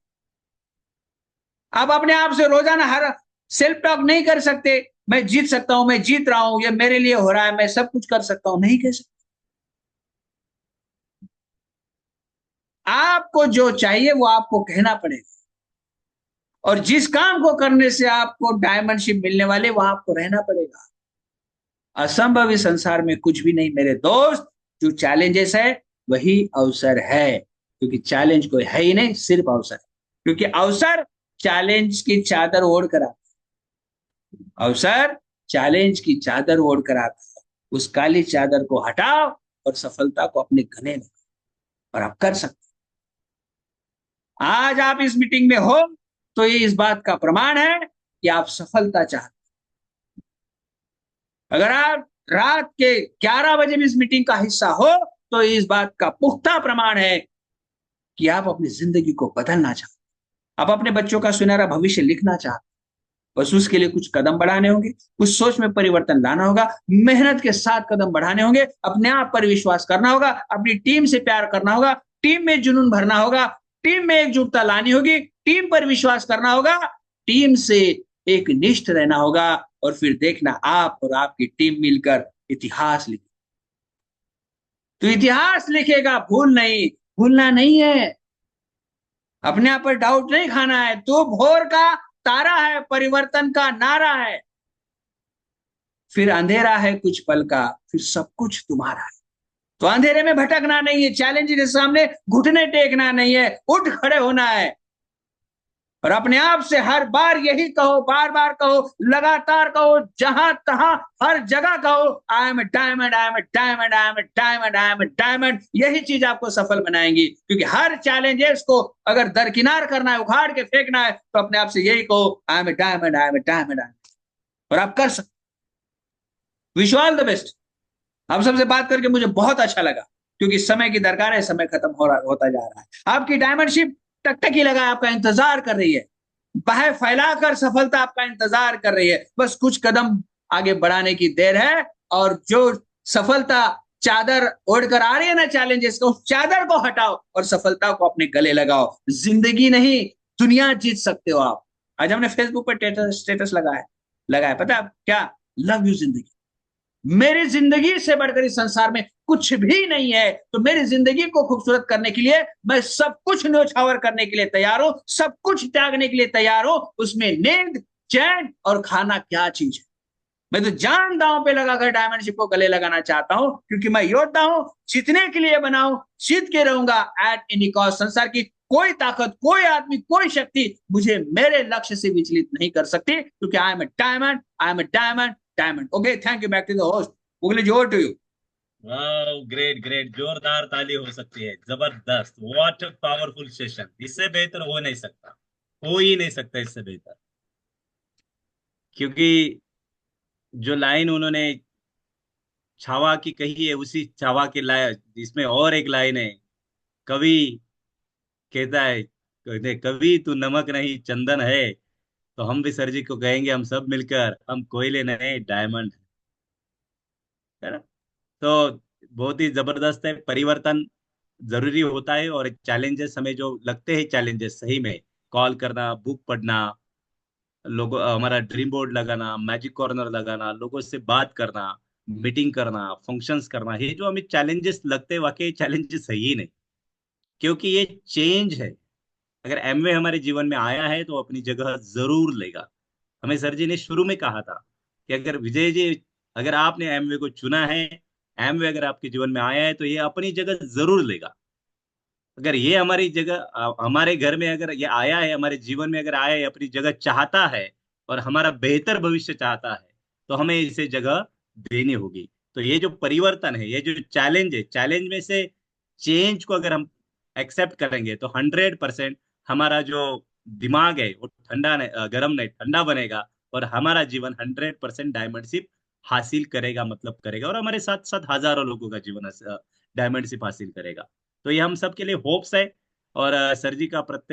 Speaker 2: आप अपने आप से रोजाना हर सेल्फ टॉक नहीं कर सकते, मैं जीत सकता हूं, मैं जीत रहा हूं, ये मेरे लिए हो रहा है, मैं सब कुछ कर सकता हूं, नहीं कह सकते। आपको जो चाहिए वो आपको कहना पड़ेगा, और जिस काम को करने से आपको डायमंडशिप मिलने वाले, वहां आपको रहना पड़ेगा। असंभव इस संसार में कुछ भी नहीं मेरे दोस्त। जो चैलेंजेस है वही अवसर है, क्योंकि चैलेंज कोई है ही नहीं, सिर्फ अवसर। क्योंकि अवसर चैलेंज की चादर ओढ़ कर आता है, अवसर चैलेंज की चादर ओढ़ कर आता है। उस काली चादर को हटाओ और सफलता को अपने गले में, और आप कर सकते। आज आप इस मीटिंग में हो तो ये इस बात का प्रमाण है कि आप सफलता चाहते। अगर आप रात के 11 बजे भी इस मीटिंग का हिस्सा हो तो इस बात का पुख्ता प्रमाण है कि आप अपनी जिंदगी को बदलना चाहते, आप अपने बच्चों का सुनहरा भविष्य लिखना चाहते। बस उसके लिए कुछ कदम बढ़ाने होंगे, कुछ सोच में परिवर्तन लाना होगा, मेहनत के साथ कदम बढ़ाने होंगे, अपने आप पर विश्वास करना होगा, अपनी टीम से प्यार करना होगा, टीम में जुनून भरना होगा, टीम में एकजुटता लानी होगी, टीम पर विश्वास करना होगा, टीम से एक निष्ठ रहना होगा, और फिर देखना आप और आपकी टीम मिलकर इतिहास लिखे। तो इतिहास लिखेगा, भूल नहीं, भूलना नहीं है। अपने आप पर डाउट नहीं खाना है। तो भोर का तारा है, परिवर्तन का नारा है, फिर अंधेरा है कुछ पल का, फिर सब कुछ तुम्हारा है। तो अंधेरे में भटकना नहीं है, चैलेंज के सामने घुटने टेकना नहीं है, उठ खड़े होना है। और अपने आप से हर बार यही कहो, बार बार कहो, लगातार कहो, जहां तहां हर जगह कहो, I am a diamond, I am a diamond, I am a diamond, I am a diamond. यही चीज आपको सफल बनाएंगी। क्योंकि हर चैलेंजेस को अगर दरकिनार करना है, उखाड़ के फेंकना है, तो अपने आप से यही कहो, I am a diamond, I am a diamond. और आप कर सकते। Wish all the best. आप सबसे बात करके मुझे बहुत अच्छा लगा, क्योंकि समय की दरकार है, समय खत्म होता जा रहा है। आपकी डायमंडशिप टकटकी लगा, आपका इंतजार कर रही है, बाहें फैलाकर सफलता आपका इंतजार कर रही है। बस कुछ कदम आगे बढ़ाने की देर है। और जो सफलता चादर ओढ़कर आ रही है ना चैलेंजेस को, उस चादर को हटाओ और सफलता को अपने गले लगाओ। जिंदगी नहीं, दुनिया जीत सकते हो आप। आज हमने फेसबुक पर स्टेटस लगाया लगाया पता है क्या? लव यू जिंदगी। मेरी जिंदगी से बढ़कर इस संसार में कुछ भी नहीं है। तो मेरी जिंदगी को खूबसूरत करने के लिए मैं सब कुछ न्योछावर करने के लिए तैयार हूं, सब कुछ त्यागने के लिए तैयार हूं। उसमें नींद, चैन और खाना क्या चीज है? मैं तो जान दांव पे लगाकर डायमंडशिप को गले लगाना चाहता हूं, क्योंकि मैं योद्धा हूं, जीतने के लिए बना हूं, जीत के रहूंगा एट एनी कॉस्ट। संसार की कोई ताकत, कोई आदमी, कोई शक्ति मुझे मेरे लक्ष्य से विचलित नहीं कर सकती, क्योंकि I am a diamond, I am a diamond, diamond. Okay, thank you. Back to the host, Mukesh, over to you.
Speaker 1: वाह, ग्रेट ग्रेट, जोरदार ताली हो सकती है, जबरदस्त, व्हाट पावरफुल सेशन, इससे बेहतर हो नहीं सकता, हो ही नहीं सकता इससे बेहतर। क्योंकि जो लाइन उन्होंने छावा की कही है, उसी छावा की लाइन इसमें और एक लाइन है। कवि कहता है, कहते कवि तू नमक नहीं चंदन है। तो हम भी सर जी को कहेंगे, हम सब मिलकर, हम कोयले नहीं डायमंड, है ना। तो बहुत ही जबरदस्त है, परिवर्तन जरूरी होता है। और चैलेंजेस हमें जो लगते हैं, चैलेंजेस सही में, कॉल करना, बुक पढ़ना, लोगों हमारा ड्रीम बोर्ड लगाना, मैजिक कॉर्नर लगाना, लोगों से बात करना, मीटिंग करना, फंक्शंस करना, ये जो हमें चैलेंजेस लगते हैं, वाकई चैलेंजेस है ही नहीं। क्योंकि ये चेंज है। अगर एमवे हमारे जीवन में आया है तो अपनी जगह जरूर लेगा। हमें सर जी ने शुरू में कहा था कि अगर विजय जी, अगर आपने एमवे को चुना है, एमवे अगर आपके जीवन में आया है, तो ये अपनी जगह जरूर लेगा। अगर ये हमारी जगह हमारे घर में अगर ये आया है, हमारे जीवन में अगर आया है, अपनी जगह चाहता है और हमारा बेहतर भविष्य चाहता है, तो हमें इसे जगह देनी होगी। तो ये जो परिवर्तन है, ये जो चैलेंज है, चैलेंज में से चेंज को अगर हम एक्सेप्ट करेंगे, तो 100% हमारा जो दिमाग है वो ठंडा नहीं, गर्म नहीं, ठंडा बनेगा। और हमारा जीवन 100% डायमंडशिप हासिल करेगा, मतलब करेगा, और हमारे साथ साथ हजारों लोगों का जीवन डायमंडशिप हासिल करेगा। तो ये हम सबके लिए होप्स है। और सर जी का प्रत्येक